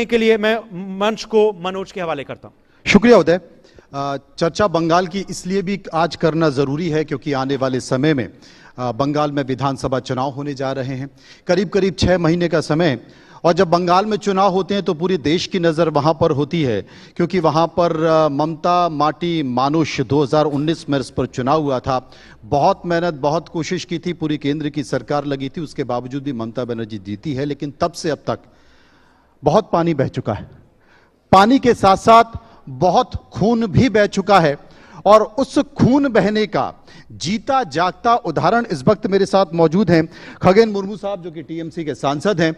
के लिए मैं मंच को मनोज के हवाले करता हूं। शुक्रिया उदय। चर्चा बंगाल की इसलिए भी आज करना जरूरी है क्योंकि आने वाले समय में बंगाल में विधानसभा चुनाव होने जा रहे हैं। करीब करीब 6 महीने का समय, और जब बंगाल में चुनाव होते हैं तो पूरे देश की नज़र वहां पर होती है क्योंकि वहां पर ममता माटी मानुष 2019 में इस पर चुनाव हुआ था। बहुत मेहनत, बहुत कोशिश की थी, पूरी केंद्र की सरकार लगी थी, उसके बावजूद भी ममता बनर्जी जीती है। लेकिन तब से अब तक बहुत पानी बह चुका है, पानी के साथ साथ बहुत खून भी बह चुका है, और उस खून बहने का जीता जागता उदाहरण इस वक्त मेरे साथ मौजूद हैं खगेन मुर्मू साहब, जो कि टीएमसी के सांसद हैं।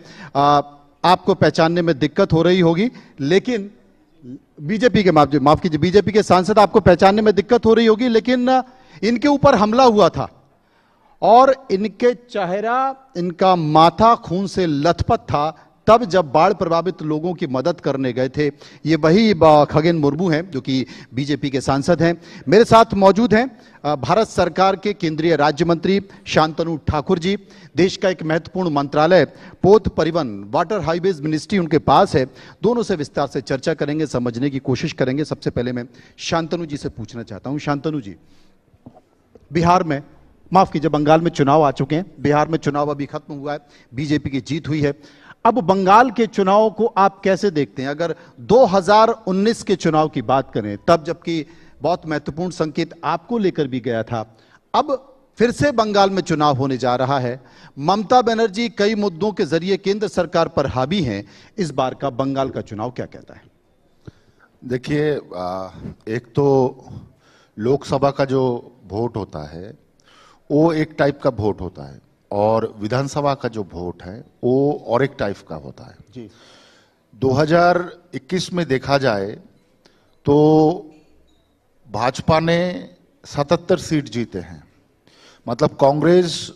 आपको पहचानने में दिक्कत हो रही होगी, लेकिन बीजेपी के माफ कीजिए, बीजेपी के सांसद, आपको पहचानने में दिक्कत हो रही होगी, लेकिन इनके ऊपर हमला हुआ था और इनके चेहरा, इनका माथा खून से लथपथ था तब जब बाढ़ प्रभावित लोगों की मदद करने गए थे। ये वही खगेन मुर्मू हैं जो कि बीजेपी के सांसद हैं। मेरे साथ मौजूद हैं भारत सरकार के केंद्रीय राज्य मंत्री शांतनु ठाकुर जी। देश का एक महत्वपूर्ण मंत्रालय पोत परिवहन वाटर हाईवेज मिनिस्ट्री उनके पास है। दोनों से विस्तार से चर्चा करेंगे, समझने की कोशिश करेंगे। सबसे पहले मैं शांतनु जी से पूछना चाहता हूं। शांतनु जी, बिहार में, माफ कीजिए, बंगाल में चुनाव आ चुके हैं, बिहार में चुनाव अभी खत्म हुआ है, बीजेपी की जीत हुई है। अब बंगाल के चुनाव को आप कैसे देखते हैं? अगर 2019 के चुनाव की बात करें, तब जबकि बहुत महत्वपूर्ण संकेत आपको लेकर भी गया था, अब फिर से बंगाल में चुनाव होने जा रहा है। ममता बनर्जी कई मुद्दों के जरिए केंद्र सरकार पर हावी हैं। इस बार का बंगाल का चुनाव क्या कहता है? देखिए, एक तो लोकसभा का जो वोट होता है वो एक टाइप का वोट होता है, और विधानसभा का जो वोट है वो और एक टाइप का होता है जी। 2021 में देखा जाए तो भाजपा ने 77 सीट जीते हैं, मतलब कांग्रेस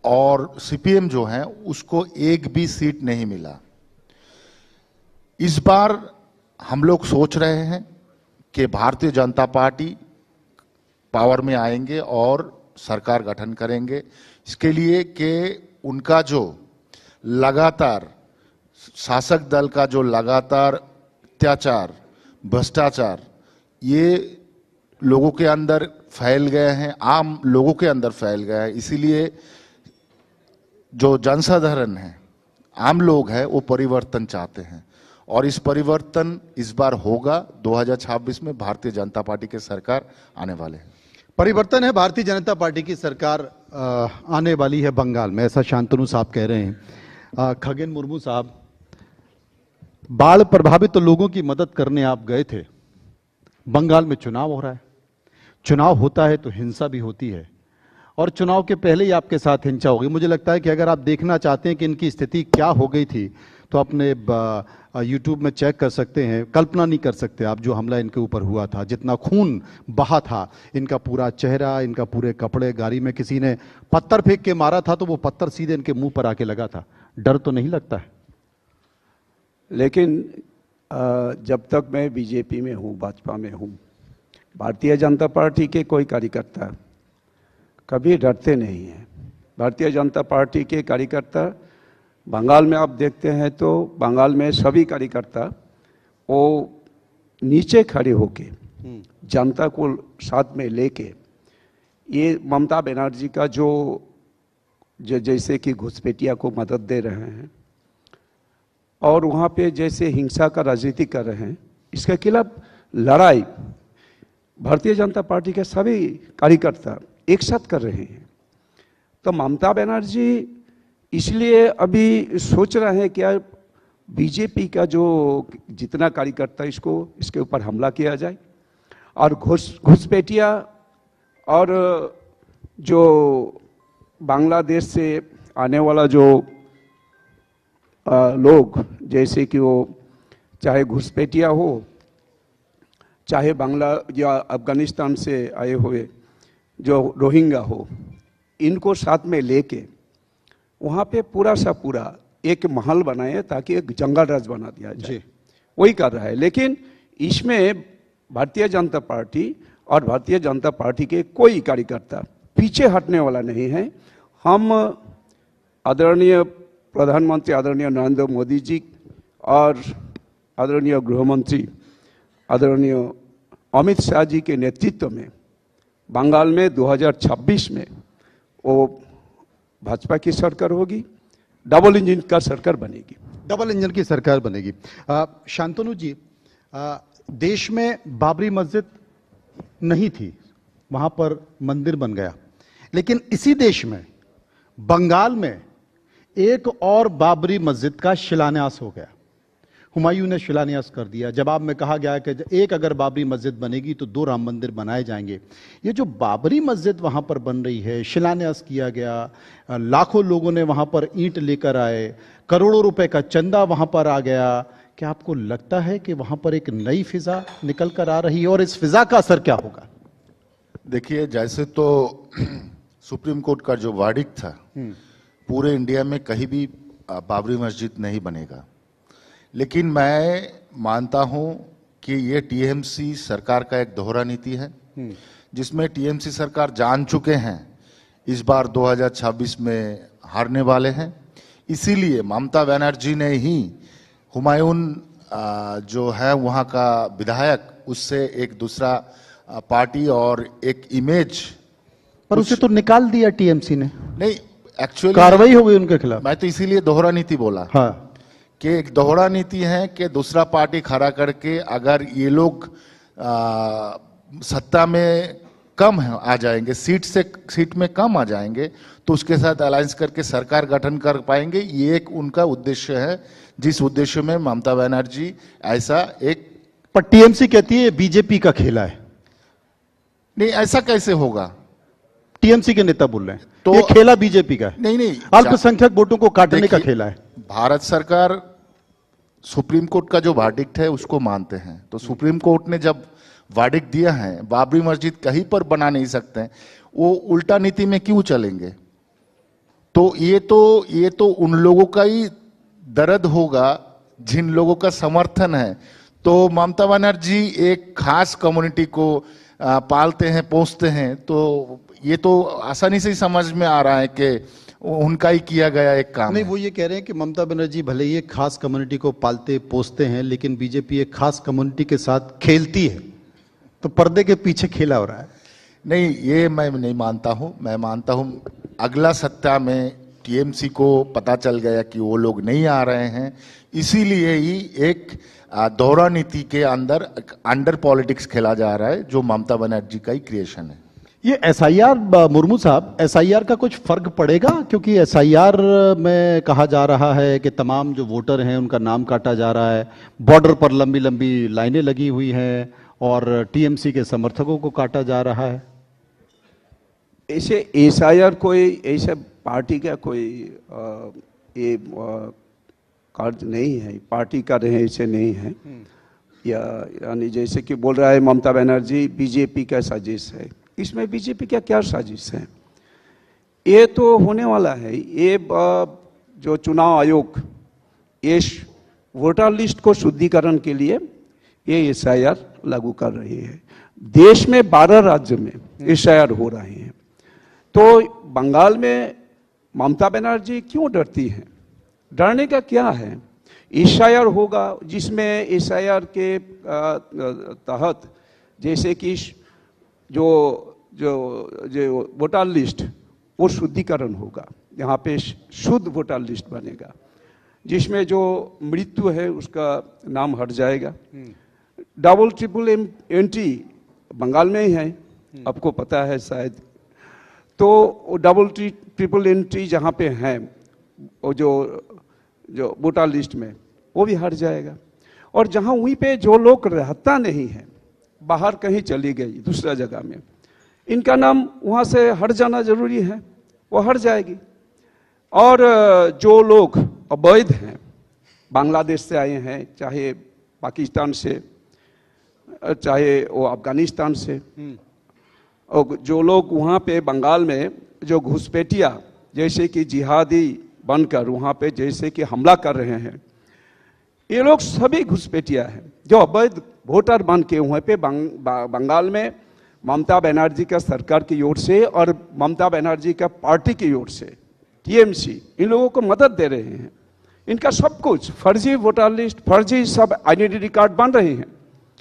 और सीपीएम जो है उसको एक भी सीट नहीं मिला। इस बार हम लोग सोच रहे हैं कि भारतीय जनता पार्टी पावर में आएंगे और सरकार गठन करेंगे, इसके लिए कि उनका जो लगातार शासक दल का जो लगातार अत्याचार, भ्रष्टाचार, ये लोगों के अंदर फैल गए हैं, आम लोगों के अंदर फैल गया है। इसीलिए जो जनसाधारण है, आम लोग हैं, वो परिवर्तन चाहते हैं, और इस परिवर्तन इस बार होगा। 2026 में भारतीय जनता पार्टी की सरकार आने वाले हैं। परिवर्तन है, भारतीय जनता पार्टी की सरकार आने वाली है बंगाल में, ऐसा शांतनु साहब कह रहे हैं। खगेन मुर्मू साहब, बाढ़ प्रभावित लोगों की मदद करने आप गए थे, बंगाल में चुनाव हो रहा है, चुनाव होता है तो हिंसा भी होती है, और चुनाव के पहले ही आपके साथ हिंसा हो गई। मुझे लगता है कि अगर आप देखना चाहते हैं कि इनकी स्थिति क्या हो गई थी तो अपने यूट्यूब में चेक कर सकते हैं। कल्पना नहीं कर सकते आप जो हमला इनके ऊपर हुआ था, जितना खून बहा था, इनका पूरा चेहरा, इनका पूरे कपड़े, गाड़ी में किसी ने पत्थर फेंक के मारा था तो वो पत्थर सीधे इनके मुंह पर आके लगा था। डर तो नहीं लगता है? लेकिन जब तक मैं बीजेपी में हूँ, भाजपा में हूँ, भारतीय जनता पार्टी के कोई कार्यकर्ता कभी डरते नहीं हैं। भारतीय जनता पार्टी के कार्यकर्ता बंगाल में आप देखते हैं तो बंगाल में सभी कार्यकर्ता वो नीचे खड़े होके जनता को साथ में लेके ये ममता बनर्जी का जो जैसे कि घुसपैठिया को मदद दे रहे हैं और वहाँ पे जैसे हिंसा का राजनीति कर रहे हैं, इसके खिलाफ लड़ाई भारतीय जनता पार्टी के सभी कार्यकर्ता एक साथ कर रहे हैं। तो ममता बनर्जी इसलिए अभी सोच रहे हैं क्या बीजेपी का जो जितना कार्यकर्ता इसके ऊपर हमला किया जाए, और घुसपैठिया और जो बांग्लादेश से आने वाला जो लोग, जैसे कि वो चाहे घुसपैठिया हो, चाहे बांग्ला या अफगानिस्तान से आए हुए जो रोहिंग्या हो, इनको साथ में लेके वहाँ पे पूरा सा पूरा एक महल बनाए ताकि एक जंगल राज बना दिया जाए, वही कर रहा है। लेकिन इसमें भारतीय जनता पार्टी और भारतीय जनता पार्टी के कोई कार्यकर्ता पीछे हटने वाला नहीं है। हम आदरणीय प्रधानमंत्री आदरणीय नरेंद्र मोदी जी और आदरणीय गृहमंत्री आदरणीय अमित शाह जी के नेतृत्व में बंगाल में 2026 में वो भाजपा की सरकार होगी, डबल इंजन का सरकार बनेगी। डबल इंजन की सरकार बनेगी। शांतनु जी, देश में बाबरी मस्जिद नहीं थी, वहां पर मंदिर बन गया, लेकिन इसी देश में बंगाल में एक और बाबरी मस्जिद का शिलान्यास हो गया। हुमायूं ने शिलान्यास कर दिया। जवाब में कहा गया कि एक अगर बाबरी मस्जिद बनेगी तो 2 राम मंदिर बनाए जाएंगे। ये जो बाबरी मस्जिद वहां पर बन रही है, शिलान्यास किया गया, लाखों लोगों ने वहां पर ईंट लेकर आए, करोड़ों रुपए का चंदा वहां पर आ गया। क्या आपको लगता है कि वहां पर एक नई फिजा निकल कर आ रही है और इस फिजा का असर क्या होगा? देखिए, जैसे तो सुप्रीम कोर्ट का जो वर्डिक्ट था, पूरे इंडिया में कहीं भी बाबरी मस्जिद नहीं बनेगा, लेकिन मैं मानता हूं कि ये टीएमसी सरकार का एक दोहरा नीति है, जिसमें टीएमसी सरकार जान चुके हैं इस बार 2026 में हारने वाले हैं। इसीलिए ममता बनर्जी ने ही हुमायूं जो है वहां का विधायक, उससे एक दूसरा पार्टी और एक इमेज, पर उसे तो निकाल दिया टीएमसी ने। नहीं, एक्चुअली कार्रवाई हो गई उनके खिलाफ। मैं तो इसीलिए दोहरा नीति बोला। हाँ, कि एक दोहरा नीति है कि दूसरा पार्टी खड़ा करके अगर ये लोग सत्ता में कम आ जाएंगे, सीट में कम आ जाएंगे, तो उसके साथ अलायंस करके सरकार गठन कर पाएंगे। ये एक उनका उद्देश्य है, जिस उद्देश्य में ममता बनर्जी ऐसा एक। पर टीएमसी कहती है बीजेपी का खेला है। नहीं, ऐसा कैसे होगा? टीएमसी के नेता बोल रहे हैं तो ये खेला बीजेपी का है। नहीं, अल्पसंख्यक वोटों को काटने का खेला है। भारत सरकार सुप्रीम कोर्ट का जो वर्डिक्ट है उसको मानते हैं। तो सुप्रीम कोर्ट ने जब वर्डिक्ट दिया है बाबरी मस्जिद कहीं पर बना नहीं सकते, वो उल्टा नीति में क्यों चलेंगे? तो ये तो उन लोगों का ही दर्द होगा जिन लोगों का समर्थन है। तो ममता बनर्जी एक खास कम्युनिटी को पालते हैं, पोसते हैं, तो ये तो आसानी से ही समझ में आ रहा है कि उनका ही किया गया एक काम नहीं, है। वो ये कह रहे हैं कि ममता बनर्जी भले ही एक खास कम्युनिटी को पालते पोसते हैं, लेकिन बीजेपी एक खास कम्युनिटी के साथ खेलती है, तो पर्दे के पीछे खेला हो रहा है। नहीं, ये मैं नहीं मानता हूं। मैं मानता हूं अगला सत्ता में टीएमसी को पता चल गया कि वो लोग नहीं आ रहे हैं, इसीलिए ही एक दोहरा नीति के अंडर पॉलिटिक्स खेला जा रहा है, जो ममता बनर्जी का ही क्रिएशन है। ये एसआईआर, मुर्मू साहब, एसआईआर का कुछ फर्क पड़ेगा? क्योंकि एसआईआर में कहा जा रहा है कि तमाम जो वोटर हैं उनका नाम काटा जा रहा है, बॉर्डर पर लंबी लंबी लाइनें लगी हुई हैं और टीएमसी के समर्थकों को काटा जा रहा है। ऐसे एसआईआर कोई ऐसे पार्टी का कोई ये कार्य नहीं है, पार्टी का रहे ऐसे नहीं है। यानी जैसे कि बोल रहा है ममता बनर्जी बीजेपी का साजिश है, इसमें बीजेपी का क्या साजिश है? ये तो होने वाला है। ये जो चुनाव आयोग ये वोटर लिस्ट को शुद्धिकरण के लिए ये एसआईआर लागू कर रही है। देश में 12 राज्य में एसआईआर हो रहे हैं, तो बंगाल में ममता बनर्जी क्यों डरती हैं? डरने का क्या है? एसआईआर होगा जिसमें एसआईआर के तहत जैसे कि जो वोटर लिस्ट वो शुद्धिकरण होगा, यहाँ पे शुद्ध वोटर लिस्ट बनेगा, जिसमें जो मृत्यु है उसका नाम हट जाएगा। डबल ट्रिपल एंट्री बंगाल में ही है, आपको पता है शायद। तो डबल ट्रिपल एंट्री जहाँ पे है वो जो वोटर लिस्ट में वो भी हट जाएगा। और जहाँ वहीं पे जो लोग रहता नहीं है, बाहर कहीं चली गई दूसरा जगह में, इनका नाम वहाँ से हट जाना जरूरी है, वो हट जाएगी। और जो लोग अवैध हैं, बांग्लादेश से आए हैं, चाहे पाकिस्तान से, चाहे वो अफगानिस्तान से, और जो लोग वहाँ पे बंगाल में जो घुसपैठिया जैसे कि जिहादी बनकर वहाँ पे जैसे कि हमला कर रहे हैं, ये लोग सभी घुसपैठिया हैं जो अवैध वोटर बन के वहाँ पे बंगाल में ममता बनर्जी का सरकार की ओर से और ममता बनर्जी का पार्टी की ओर से टीएमसी इन लोगों को मदद दे रहे हैं। इनका सब कुछ फर्जी वोटर लिस्ट, फर्जी सब आइडेंटिटी कार्ड बन रहे हैं।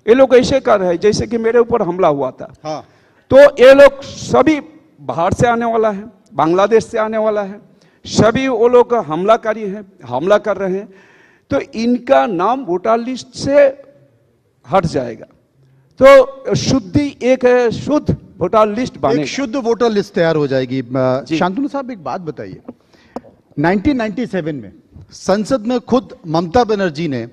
ये लोग ऐसे कर रहे हैं जैसे कि मेरे ऊपर हमला हुआ था। हाँ। तो ये लोग सभी बाहर से आने वाला है, बांग्लादेश से आने वाला है, सभी वो लोग हमलाकारी हैं, हमला कर रहे हैं। तो इनका नाम वोटर लिस्ट से हट जाएगा, तो एक शुद्ध वोटर लिस्ट बनेगा, एक शुद्ध वोटर लिस्ट तैयार हो जाएगी। शांतनु साहब, एक बात बताइए, 1997 में संसद में खुद ममता बनर्जी ने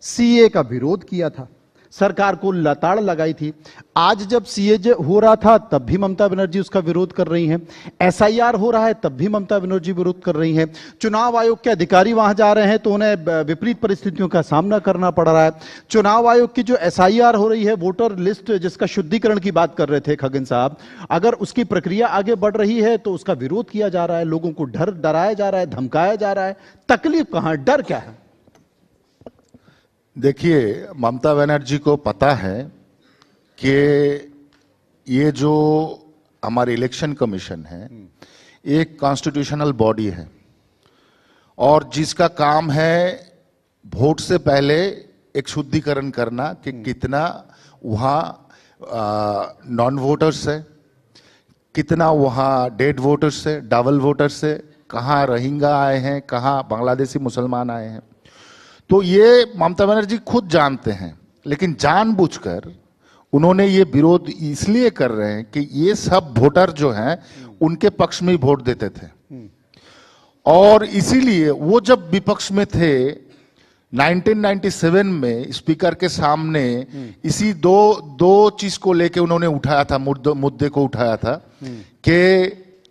सीए का विरोध किया था, सरकार को लताड़ लगाई थी। आज जब सीए हो रहा था तब भी ममता बनर्जी उसका विरोध कर रही हैं, एसआईआर हो रहा है तब भी ममता बनर्जी विरोध कर रही हैं, चुनाव आयोग के अधिकारी वहां जा रहे हैं तो उन्हें विपरीत परिस्थितियों का सामना करना पड़ रहा है। चुनाव आयोग की जो एसआईआर हो रही है, वोटर लिस्ट जिसका शुद्धिकरण की बात कर रहे थे खगन साहब, अगर उसकी प्रक्रिया आगे बढ़ रही है तो उसका विरोध किया जा रहा है, लोगों को डराया जा रहा है, धमकाया जा रहा है। तकलीफ कहां, डर क्या है? देखिए, ममता बनर्जी को पता है कि ये जो हमारे इलेक्शन कमीशन है एक कॉन्स्टिट्यूशनल बॉडी है और जिसका काम है वोट से पहले एक शुद्धिकरण करना कि कितना वहाँ नॉन वोटर्स है, कितना वहाँ डेड वोटर्स है, डबल वोटर्स है, कहाँ रोहिंग्या आए हैं, कहाँ बांग्लादेशी मुसलमान आए हैं। तो ये ममता बनर्जी खुद जानते हैं, लेकिन जानबूझकर उन्होंने ये विरोध इसलिए कर रहे हैं कि ये सब वोटर जो हैं उनके पक्ष में ही वोट देते थे और इसीलिए वो जब विपक्ष में थे 1997 में स्पीकर के सामने इसी दो चीज को लेके उन्होंने उठाया था, मुद्दे को उठाया था कि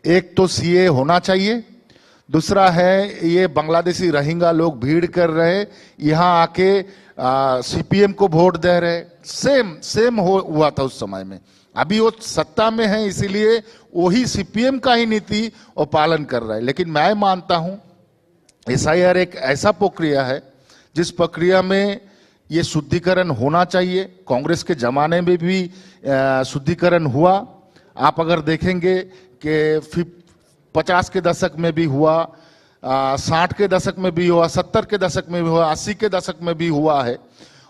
एक तो सीए होना चाहिए, दूसरा है ये बांग्लादेशी रोहिंग्या लोग भीड़ कर रहे, यहाँ आके सीपीएम को वोट दे रहे। सेम हुआ था उस समय में। अभी वो सत्ता में है इसीलिए वही सीपीएम का ही नीति वो पालन कर रहा है। लेकिन मैं मानता हूं एसआईआर एक ऐसा प्रक्रिया है जिस प्रक्रिया में ये शुद्धिकरण होना चाहिए। कांग्रेस के जमाने में भी शुद्धिकरण हुआ। आप अगर देखेंगे कि 50 के दशक में भी हुआ, 60 के दशक में भी हुआ, 70 के दशक में भी हुआ, 80 के दशक में भी हुआ है,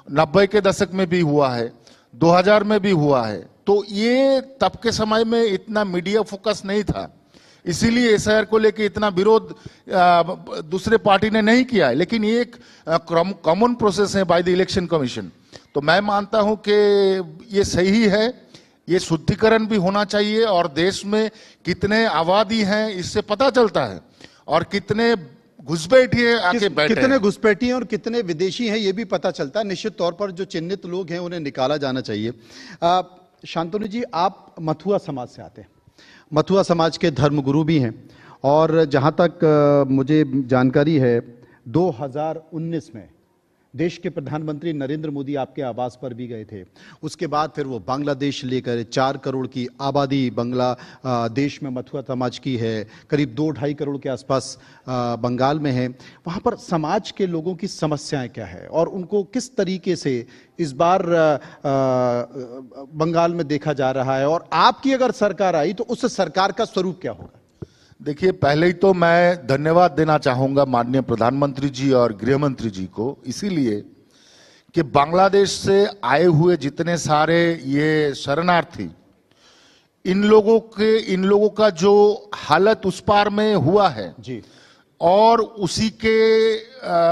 90 के दशक में भी हुआ है, 2000 में भी हुआ है। तो ये तब के समय में इतना मीडिया फोकस नहीं था, इसीलिए एसआईआर को लेके इतना विरोध दूसरे पार्टी ने नहीं किया है। लेकिन ये एक कॉमन प्रोसेस है बाय द इलेक्शन कमीशन। तो मैं मानता हूं कि ये सही है, ये शुद्धिकरण भी होना चाहिए और देश में कितने आबादी हैं इससे पता चलता है और कितने घुसपैठिए आके बैठे, कितने घुसपैठिए और कितने विदेशी हैं ये भी पता चलता है। निश्चित तौर पर जो चिन्हित लोग हैं उन्हें निकाला जाना चाहिए। शांतनु जी, आप मथुआ समाज से आते हैं, मथुआ समाज के धर्मगुरु भी हैं और जहां तक मुझे जानकारी है 2019 में देश के प्रधानमंत्री नरेंद्र मोदी आपके आवास पर भी गए थे। उसके बाद फिर वो बांग्लादेश लेकर 4 करोड़ की आबादी बांग्लादेश में मथुआ समाज की है, करीब 2-2.5 करोड़ के आसपास बंगाल में है। वहाँ पर समाज के लोगों की समस्याएं क्या है और उनको किस तरीके से इस बार बंगाल में देखा जा रहा है, और आपकी अगर सरकार आई तो उस सरकार का स्वरूप क्या होगा? देखिए, पहले ही तो मैं धन्यवाद देना चाहूंगा माननीय प्रधानमंत्री जी और गृह मंत्री जी को, इसीलिए कि बांग्लादेश से आए हुए जितने सारे ये शरणार्थी, इन लोगों का जो हालत उस पार में हुआ है जी, और उसी के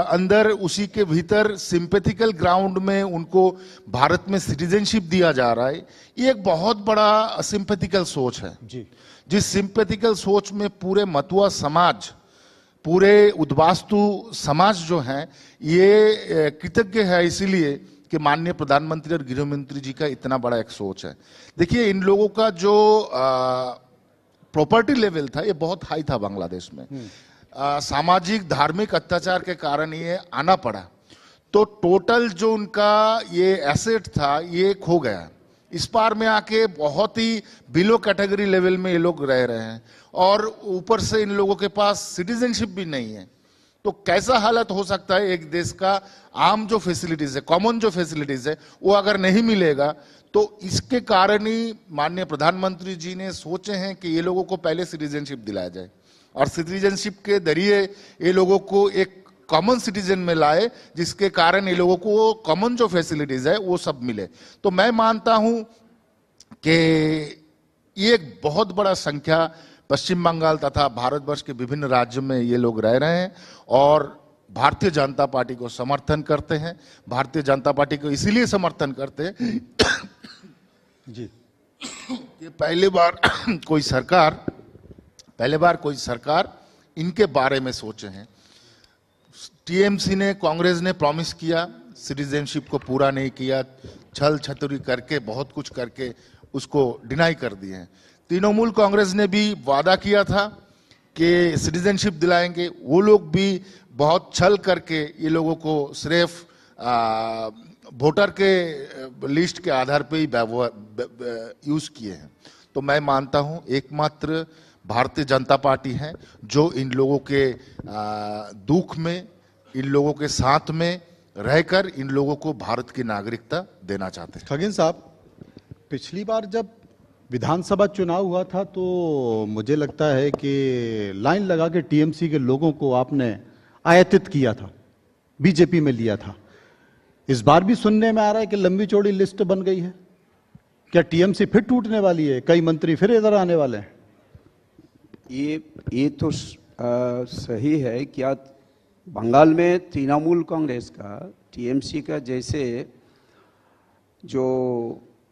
अंदर, उसी के भीतर सिंपैथिकल ग्राउंड में उनको भारत में सिटीजनशिप दिया जा रहा है, ये एक बहुत बड़ा सिंपैथिकल सोच है जी। जिस सिंपैथिकल सोच में पूरे मथुआ समाज, पूरे उद्वास्तु समाज जो है ये कृतज्ञ है, इसीलिए कि माननीय प्रधानमंत्री और गृह मंत्री जी का इतना बड़ा एक सोच है। देखिए, इन लोगों का जो प्रॉपर्टी लेवल था ये बहुत हाई था बांग्लादेश में। सामाजिक धार्मिक अत्याचार के कारण ये आना पड़ा, तो टोटल जो उनका ये एसेट था ये खो गया। इस पार में आके बहुत ही बिलो कैटेगरी लेवल में ये लोग रह रहे हैं और ऊपर से इन लोगों के पास सिटीजनशिप भी नहीं है। तो कैसा हालत हो सकता है एक देश का? आम जो फैसिलिटीज है, कॉमन जो फैसिलिटीज है, वो अगर नहीं मिलेगा तो इसके कारण ही माननीय प्रधानमंत्री जी ने सोचे हैं कि ये लोगों को पहले सिटीजनशिप दिलाया जाए और सिटीजनशिप के जरिए ये लोगों को एक कॉमन सिटीजन में लाए, जिसके कारण ये लोगों को कॉमन जो फैसिलिटीज है वो सब मिले। तो मैं मानता हूं कि ये एक बहुत बड़ा संख्या पश्चिम बंगाल तथा भारतवर्ष के विभिन्न राज्यों में ये लोग रह रहे हैं और भारतीय जनता पार्टी को समर्थन करते हैं। भारतीय जनता पार्टी को इसीलिए समर्थन करते हैं जी कि पहली बार कोई सरकार इनके बारे में सोचे हैं। टीएमसी ने, कांग्रेस ने प्रॉमिस किया, सिटीजनशिप को पूरा नहीं किया, छल छतरी करके बहुत कुछ करके उसको डिनाई कर दिए हैं। तृणमूल कांग्रेस ने भी वादा किया था कि सिटीजनशिप दिलाएंगे, वो लोग भी बहुत छल करके ये लोगों को सिर्फ वोटर के लिस्ट के आधार पे ही यूज किए हैं। तो मैं मानता हूं एकमात्र भारतीय जनता पार्टी है जो इन लोगों के दुख में, इन लोगों के साथ में रहकर इन लोगों को भारत की नागरिकता देना चाहते हैं। खगेन साहब, पिछली बार जब विधानसभा चुनाव हुआ था तो मुझे लगता है कि लाइन लगा के टीएमसी के लोगों को आपने आयातित किया था, बीजेपी में लिया था। इस बार भी सुनने में आ रहा है कि लंबी चौड़ी लिस्ट बन गई है। क्या टीएमसी फिर टूटने वाली है? कई मंत्री फिर इधर आने वाले हैं? ये तो सही है। क्या बंगाल में तृणमूल कांग्रेस का, टीएमसी का जैसे जो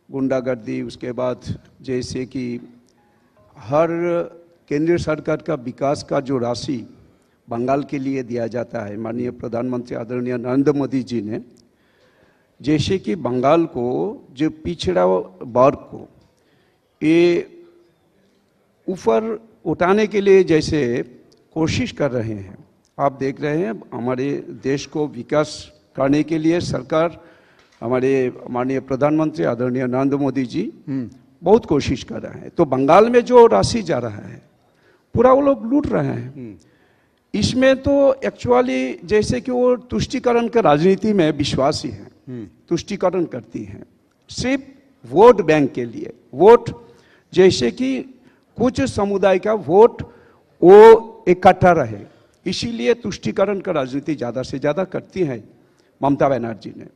गुंडागर्दी, उसके बाद जैसे कि हर केंद्रीय सरकार का विकास का जो राशि बंगाल के लिए दिया जाता है, माननीय प्रधानमंत्री आदरणीय नरेंद्र मोदी जी ने, जैसे कि बंगाल को, जो पिछड़ा वर्ग को ये ऊपर उठाने के लिए जैसे कोशिश कर रहे हैं। आप देख रहे हैं हमारे देश को विकास करने के लिए सरकार, हमारे माननीय प्रधानमंत्री आदरणीय नरेंद्र मोदी जी बहुत कोशिश कर रहे हैं। तो बंगाल में जो राशि जा रहा है पूरा वो लोग लूट रहे हैं। इसमें तो एक्चुअली जैसे कि वो तुष्टीकरण के राजनीति में विश्वासी हैं, तुष्टीकरण करती हैं सिर्फ वोट बैंक के लिए। वोट जैसे कि कुछ समुदाय का वोट वो इकट्ठा रहे, इसीलिए तुष्टीकरण का राजनीति ज़्यादा से ज़्यादा करती है ममता बनर्जी ने।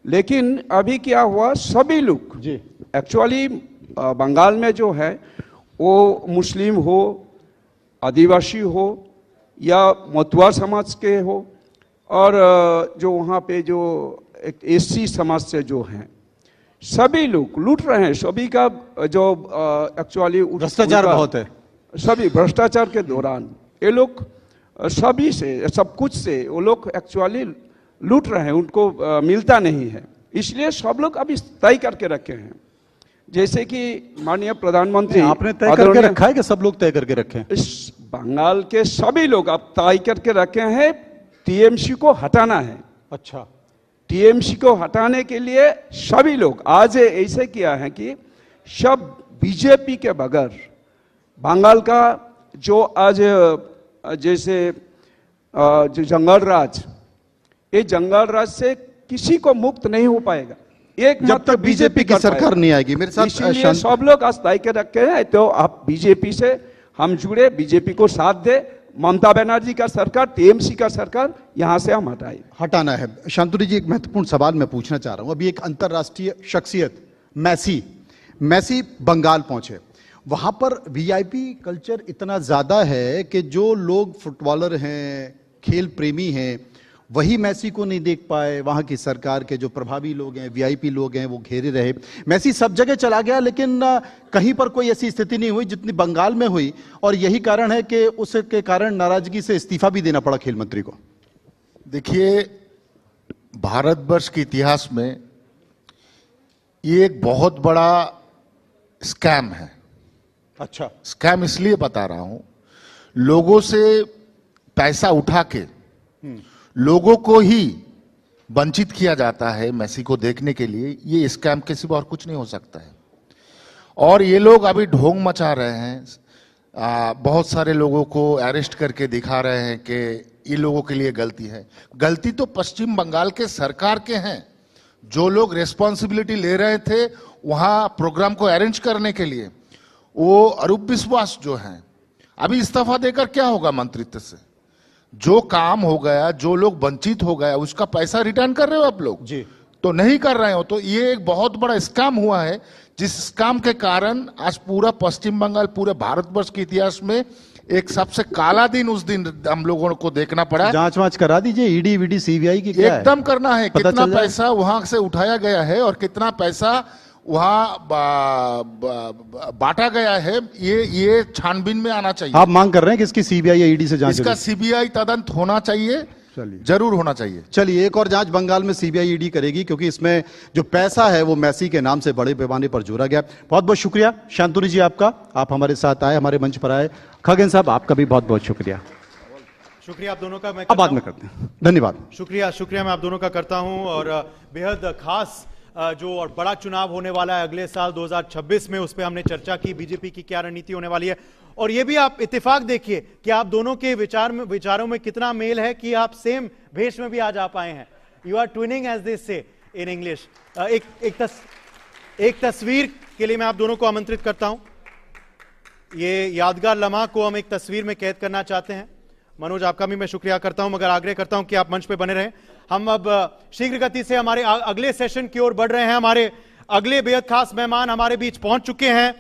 लेकिन अभी क्या हुआ, सभी लोग जी एक्चुअली बंगाल में जो है वो मुस्लिम हो, आदिवासी हो या मथुआ समाज के हो, और जो वहाँ पे जो एक एससी समाज से जो हैं, सभी लोग लूट रहे हैं। सभी का जो एक्चुअली भ्रष्टाचार बहुत है। सभी भ्रष्टाचार के दौरान ये लोग सभी से, सब कुछ से वो लोग एक्चुअली लूट रहे हैं, उनको मिलता नहीं है। इसलिए सब लोग अभी तय करके रखे हैं, जैसे कि माननीय प्रधानमंत्री, आपने तय करके रखा है कि सब लोग तय करके रखे हैं? इस बंगाल के सभी लोग अब तय करके रखे हैं, टीएमसी को हटाना है। अच्छा, टीएमसी को हटाने के लिए सभी लोग आज ऐसे किया है कि सब बीजेपी के बगैर बंगाल का जो आज जैसे जो जंगल राज, ये जंगल राज से किसी को मुक्त नहीं हो पाएगा जब तक बीजेपी की सरकार नहीं आएगी। मेरे साथ इसलिए सब लोग आज तय के रखे हैं। तो आप बीजेपी से हम जुड़े, बीजेपी को साथ दे, ममता बनर्जी का सरकार, टीएमसी का सरकार यहां से हम हटाना है। शांतनु जी, एक महत्वपूर्ण सवाल मैं पूछना चाह रहा हूं। अभी एक अंतरराष्ट्रीय शख्सियत मैसी बंगाल पहुंचे, वहां पर वीआईपी कल्चर इतना ज्यादा है कि जो लोग फुटबॉलर हैं, खेल प्रेमी हैं, वही मैसी को नहीं देख पाए। वहां की सरकार के जो प्रभावी लोग हैं, वीआईपी लोग हैं, वो घेरे रहे। मैसी सब जगह चला गया, लेकिन कहीं पर कोई ऐसी स्थिति नहीं हुई जितनी बंगाल में हुई, और यही कारण है कि उसके कारण नाराजगी से इस्तीफा भी देना पड़ा खेल मंत्री को। देखिए, भारतवर्ष के इतिहास में ये एक बहुत बड़ा स्कैम है। अच्छा, स्कैम इसलिए बता रहा हूं, लोगों से पैसा उठा के लोगों को ही वंचित किया जाता है मैसी को देखने के लिए। ये स्कैम के सिवा और कुछ नहीं हो सकता है। और ये लोग अभी ढोंग मचा रहे हैं, बहुत सारे लोगों को अरेस्ट करके दिखा रहे हैं कि ये लोगों के लिए गलती है। गलती तो पश्चिम बंगाल के सरकार के हैं, जो लोग रेस्पॉन्सिबिलिटी ले रहे थे वहां प्रोग्राम को अरेंज करने के लिए। वो अरूप विश्वास जो हैं, अभी इस्तीफा देकर क्या होगा मंत्रित्व से? जो काम हो गया, जो लोग वंचित हो गया, उसका पैसा रिटर्न कर रहे हो आप लोग? जी। तो नहीं कर रहे हो। तो ये एक बहुत बड़ा स्कैम हुआ है, जिस स्कैम के कारण आज पूरा पश्चिम बंगाल, पूरे भारतवर्ष के इतिहास में एक सबसे काला दिन उस दिन हम लोगों को देखना पड़ा। जांच वांच करा दीजिए, ईडी वीडी सीबीआई की क्या है? एकदम करना है, पता कितना चल जाए। पैसा वहां से उठाया गया है और कितना पैसा वहां बांटा गया है, ये छानबीन में आना चाहिए। आप मांग कर रहे हैं कि इसकी सीबीआई या ईडी से जांच इसका हो? सीबीआई तदंत होना चाहिए, चलिए। जरूर होना चाहिए। चलिए, एक और जांच बंगाल में सीबीआई ईडी करेगी, क्योंकि इसमें जो पैसा है वो मैसी के नाम से बड़े पैमाने पर जोड़ा गया। बहुत बहुत शुक्रिया शांतनु जी आपका, आप हमारे साथ आए, हमारे मंच पर आए। खगेन साहब आपका भी बहुत बहुत शुक्रिया। शुक्रिया आप दोनों का। मैं अब बाद में करते हैं, धन्यवाद। शुक्रिया मैं आप दोनों का करता हूं। और बेहद खास जो और बड़ा चुनाव होने वाला है अगले साल 2026 में, उस पर हमने चर्चा की, बीजेपी की क्या रणनीति होने वाली है। और ये भी आप इत्तेफाक देखिए कि आप दोनों के विचारों में कितना मेल है कि आप सेम भेष में भी आज आ पाए हैं। You are twinning as they say in English. एक तस्वीर के लिए मैं आप दोनों को आमंत्रित करता हूं। ये यादगार लम्हा को हम एक तस्वीर में कैद करना चाहते हैं। मनोज आपका भी मैं शुक्रिया करता हूं, मगर आग्रह करता हूं कि आप मंच पे बने रहें। हम अब शीघ्र गति से हमारे अगले सेशन की ओर बढ़ रहे हैं। हमारे अगले बेहद खास मेहमान हमारे बीच पहुंच चुके हैं।